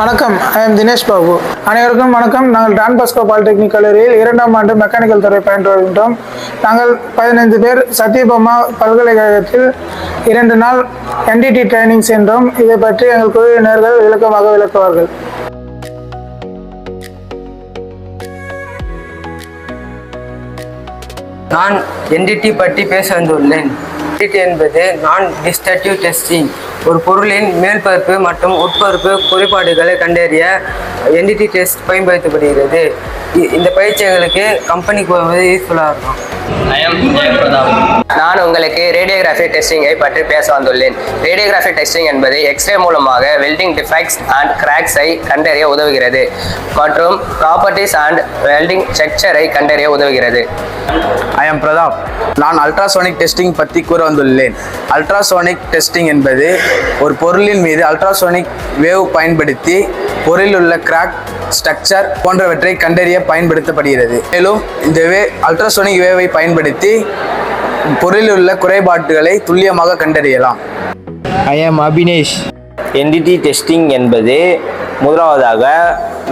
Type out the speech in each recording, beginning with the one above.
வணக்கம், ஐ எம் தினேஷ் பாபு. அனைவருக்கும் வணக்கம். நாங்கள் டான் பாஸ்கோ பாலிடெக்னிக் கல்லூரியில் 2ஆம் ஆண்டு மெக்கானிக்கல் துறை பயின்று வருகின்றோம். நாங்கள் 15 பேர் சத்யபாமா பல்கலைக்கழகத்தில் 2 நாள் NDT ட்ரைனிங் சென்றோம். இதை பற்றி எங்கள் குழுவினர்கள் விளக்கமாக விளக்குவார்கள். நான் NDT பற்றி பேச வந்துள்ளேன். NDT என்பது நான் டிஸ்ட்ரக்டிவ் டெஸ்டிங். ஒரு பொருளின் மேல்பரப்பு மற்றும் உட்பரப்பு குறைபாடுகளை கண்டறிய NDT டெஸ்ட் பயன்படுத்தப்படுகிறது. இந்த பயிற்சி எங்களுக்கு கம்பெனிக்கு போகும்போது யூஸ்ஃபுல்லாக இருக்கும். நான் உங்களுக்கு ரேடியோகிராஃபி டெஸ்டிங்கை பற்றி பேச வந்துள்ளேன். ரேடியோகிராஃபி டெஸ்டிங் என்பது எக்ஸ்ரே மூலமாக வெல்டிங் டிஃபெக்ட்ஸ் அண்ட் கிராக்ஸை கண்டறிய உதவுகிறது மற்றும் ப்ராப்பர்ட்டிஸ் அண்ட் வெல்டிங் ஸ்ட்ரக்சரை கண்டறிய உதவுகிறது. I M Pratap. நான் அல்ட்ராசோனிக் டெஸ்டிங் பற்றி கூற வந்துள்ளேன். அல்ட்ராசோனிக் டெஸ்டிங் என்பது ஒரு பொருளின் மீது அல்ட்ராசோனிக் வேவ் பயன்படுத்தி பொருளில் உள்ள கிராக், ஸ்ட்ரக்சர் போன்றவற்றை கண்டறிய பயன்படுத்தப்படுகிறது. மேலும் இந்த அல்ட்ராசோனிக் வேவை பயன்படுத்தி பொருளில் உள்ள குறைபாடுகளை துல்லியமாக கண்டறியலாம். I am Abinesh. NDT testing என்பது முதலாவதாக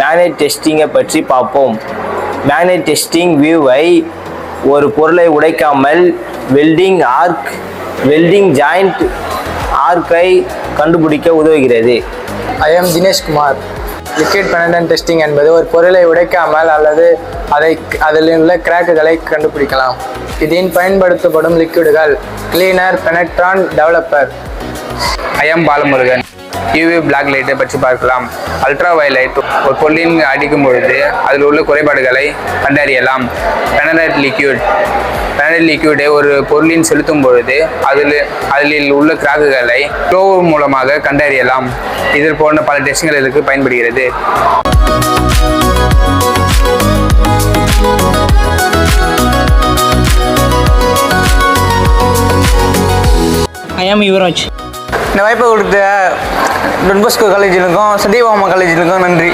மேக்னெட் டெஸ்டிங்கை பற்றி பார்ப்போம். மேக்னெட் டெஸ்டிங் வியூவை ஒரு பொருளை உடைக்காமல் வெல்டிங் ஆர்க், வெல்டிங் ஜாயிண்ட் ஆர்க்கை கண்டுபிடிக்க உதவுகிறது. I am Dinesh Kumar. Liquid penetrant testing என்பது ஒரு பொருளை உடைக்காமல் அல்லது அதில் உள்ள கிராக்குகளை கண்டுபிடிக்கலாம். இதில் பயன்படுத்தப்படும் லிக்விடுகள் cleaner, penetrant, developer. I am Balamurugan. UV black லைட்டை பற்றி பார்க்கலாம். அல்ட்ரா வயலைட் ஒரு பொருளின் அடிக்கும் பொழுது அதில் உள்ள குறைபாடுகளை கண்டறியலாம். பெனட்ரன்ட் லிக்யூடை ஒரு பொருளின் செலுத்தும் பொழுது அதில் உள்ள கிராக்குகளை ஃப்ளோ மூலமாக கண்டறியலாம். இதில் போன்ற பல டெஸ்டிங்கள் இதற்கு பயன்படுகிறது. I am Yuvraj. இந்த வாய்ப்பை கொடுத்த டான் பாஸ்கோ காலேஜிலுக்கும் சத்யபாமா காலேஜிலுக்கும் நன்றி.